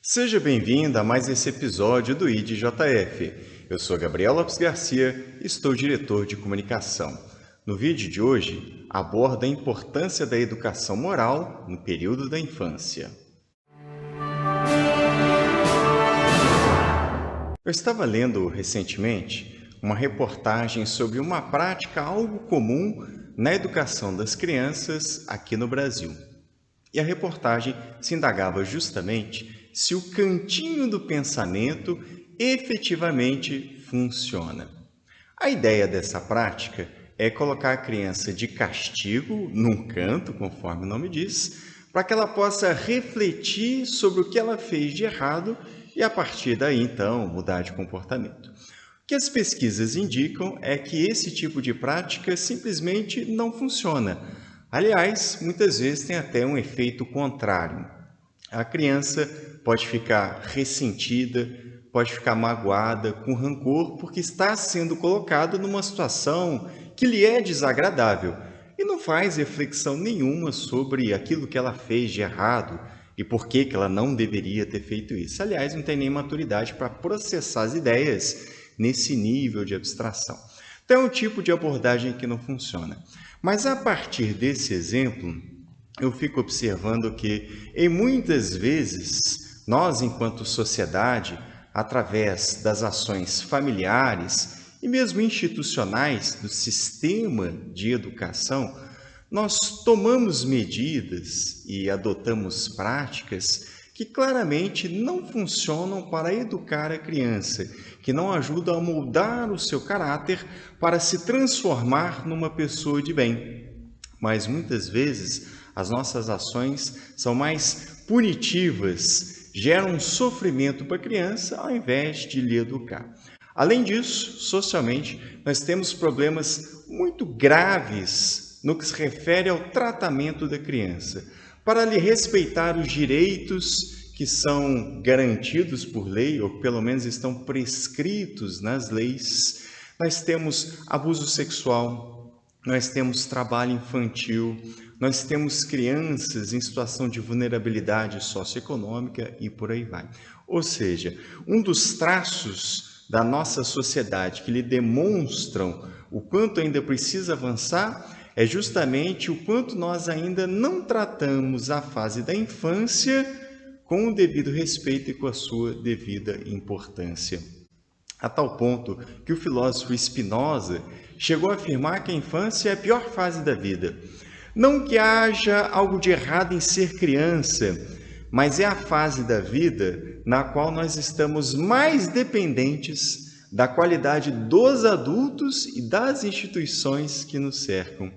Seja bem-vindo a mais esse episódio do IDJF. Eu sou Gabriel Lopes Garcia e estou diretor de comunicação. No vídeo de hoje, abordo a importância da educação moral no período da infância. Eu estava lendo recentemente uma reportagem sobre uma prática algo comum na educação das crianças aqui no Brasil. E a reportagem se indagava justamente se o cantinho do pensamento efetivamente funciona. A ideia dessa prática é colocar a criança de castigo num canto, conforme o nome diz, para que ela possa refletir sobre o que ela fez de errado e a partir daí, então, mudar de comportamento. O que as pesquisas indicam é que esse tipo de prática simplesmente não funciona. Aliás, muitas vezes tem até um efeito contrário. A criança pode ficar ressentida, pode ficar magoada, com rancor, porque está sendo colocada numa situação que lhe é desagradável e não faz reflexão nenhuma sobre aquilo que ela fez de errado e por que ela não deveria ter feito isso. Aliás, não tem nem maturidade para processar as ideias nesse nível de abstração. Então, é um tipo de abordagem que não funciona. Mas a partir desse exemplo, eu fico observando que, em muitas vezes, nós, enquanto sociedade, através das ações familiares e mesmo institucionais do sistema de educação, nós tomamos medidas e adotamos práticas que claramente não funcionam para educar a criança, que não ajudam a moldar o seu caráter para se transformar numa pessoa de bem. Mas muitas vezes as nossas ações são mais punitivas, geram sofrimento para a criança ao invés de lhe educar. Além disso, socialmente, nós temos problemas muito graves no que se refere ao tratamento da criança. Para lhe respeitar os direitos que são garantidos por lei, ou pelo menos estão prescritos nas leis, nós temos abuso sexual, nós temos trabalho infantil, nós temos crianças em situação de vulnerabilidade socioeconômica e por aí vai. Ou seja, um dos traços da nossa sociedade que lhe demonstram o quanto ainda precisa avançar é justamente o quanto nós ainda não tratamos a fase da infância com o devido respeito e com a sua devida importância. A tal ponto que o filósofo Spinoza chegou a afirmar que a infância é a pior fase da vida. Não que haja algo de errado em ser criança, mas é a fase da vida na qual nós estamos mais dependentes da qualidade dos adultos e das instituições que nos cercam.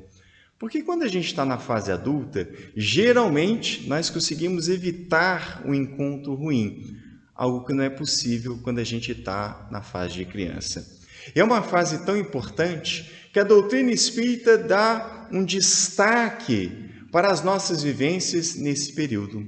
Porque quando a gente está na fase adulta, geralmente nós conseguimos evitar um encontro ruim, algo que não é possível quando a gente está na fase de criança. É uma fase tão importante que a doutrina espírita dá um destaque para as nossas vivências nesse período.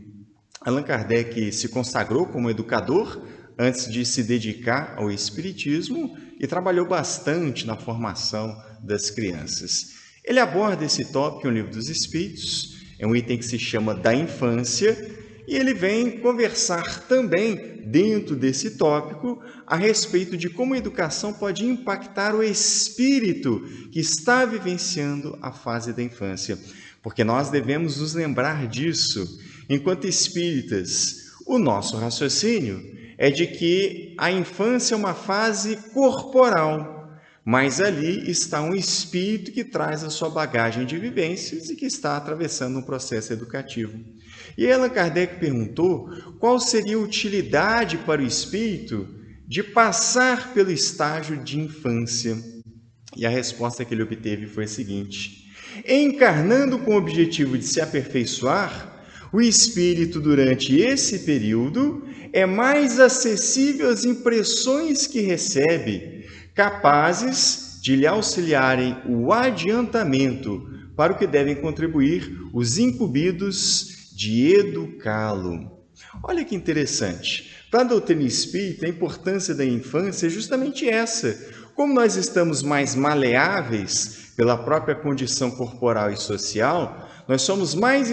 Allan Kardec se consagrou como educador antes de se dedicar ao espiritismo e trabalhou bastante na formação das crianças. Ele aborda esse tópico no Livro dos Espíritos, é um item que se chama da infância, e ele vem conversar também, dentro desse tópico, a respeito de como a educação pode impactar o espírito que está vivenciando a fase da infância. Porque nós devemos nos lembrar disso. Enquanto espíritas, o nosso raciocínio é de que a infância é uma fase corporal, mas ali está um espírito que traz a sua bagagem de vivências e que está atravessando um processo educativo. E Allan Kardec perguntou qual seria a utilidade para o espírito de passar pelo estágio de infância. E a resposta que ele obteve foi a seguinte: encarnando com o objetivo de se aperfeiçoar, o espírito, durante esse período, é mais acessível às impressões que recebe, capazes de lhe auxiliarem o adiantamento para o que devem contribuir os incumbidos de educá-lo. Olha que interessante. Para a doutrina espírita, a importância da infância é justamente essa. Como nós estamos mais maleáveis pela própria condição corporal e social, nós somos mais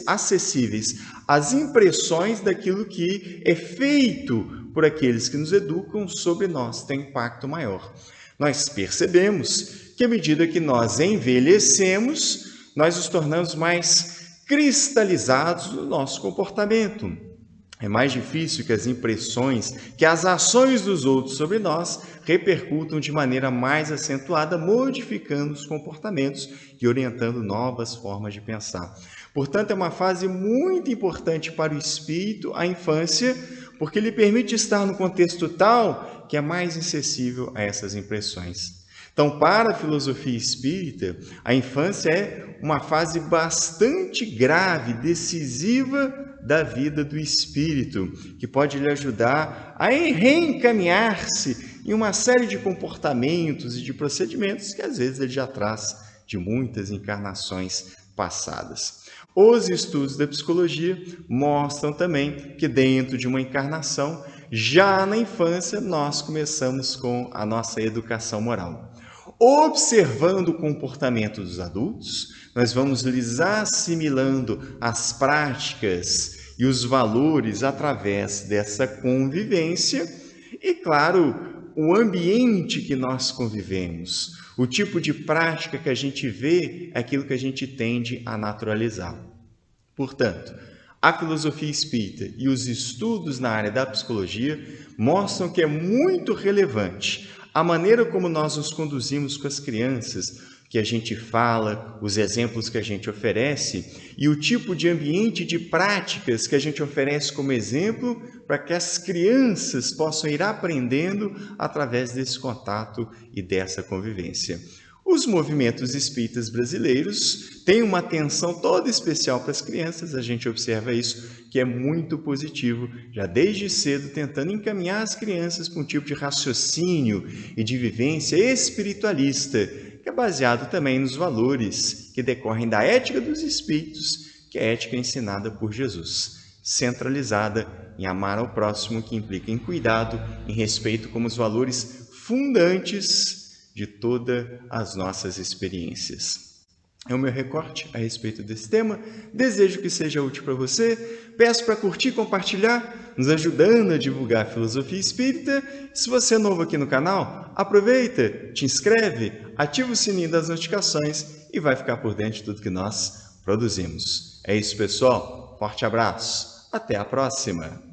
acessíveis às impressões daquilo que é feito por aqueles que nos educam sobre nós, tem impacto maior. Nós percebemos que à medida que nós envelhecemos, nós nos tornamos mais cristalizados no nosso comportamento. É mais difícil que as impressões, que as ações dos outros sobre nós repercutam de maneira mais acentuada, modificando os comportamentos e orientando novas formas de pensar. Portanto, é uma fase muito importante para o espírito, a infância, porque lhe permite estar no contexto tal que é mais acessível a essas impressões. Então, para a filosofia espírita, a infância é uma fase bastante grave, decisiva da vida do espírito, que pode lhe ajudar a reencaminhar-se em uma série de comportamentos e de procedimentos que às vezes ele já traz de muitas encarnações passadas. Os estudos da psicologia mostram também que dentro de uma encarnação, já na infância, nós começamos com a nossa educação moral. Observando o comportamento dos adultos, nós vamos lhes assimilando as práticas e os valores através dessa convivência e, claro, o ambiente que nós convivemos, o tipo de prática que a gente vê é aquilo que a gente tende a naturalizar. Portanto, a filosofia espírita e os estudos na área da psicologia mostram que é muito relevante a maneira como nós nos conduzimos com as crianças, que a gente fala, os exemplos que a gente oferece e o tipo de ambiente de práticas que a gente oferece como exemplo para que as crianças possam ir aprendendo através desse contato e dessa convivência. Os movimentos espíritas brasileiros têm uma atenção toda especial para as crianças, a gente observa isso, que é muito positivo, já desde cedo tentando encaminhar as crianças para um tipo de raciocínio e de vivência espiritualista, que é baseado também nos valores que decorrem da ética dos espíritos, que é a ética ensinada por Jesus, centralizada em amar ao próximo, que implica em cuidado, em respeito como os valores fundantes de todas as nossas experiências. É o meu recorte a respeito desse tema. Desejo que seja útil para você. Peço para curtir e compartilhar, nos ajudando a divulgar a filosofia espírita. Se você é novo aqui no canal, aproveita, te inscreve, ativa o sininho das notificações e vai ficar por dentro de tudo que nós produzimos. É isso, pessoal. Forte abraço. Até a próxima.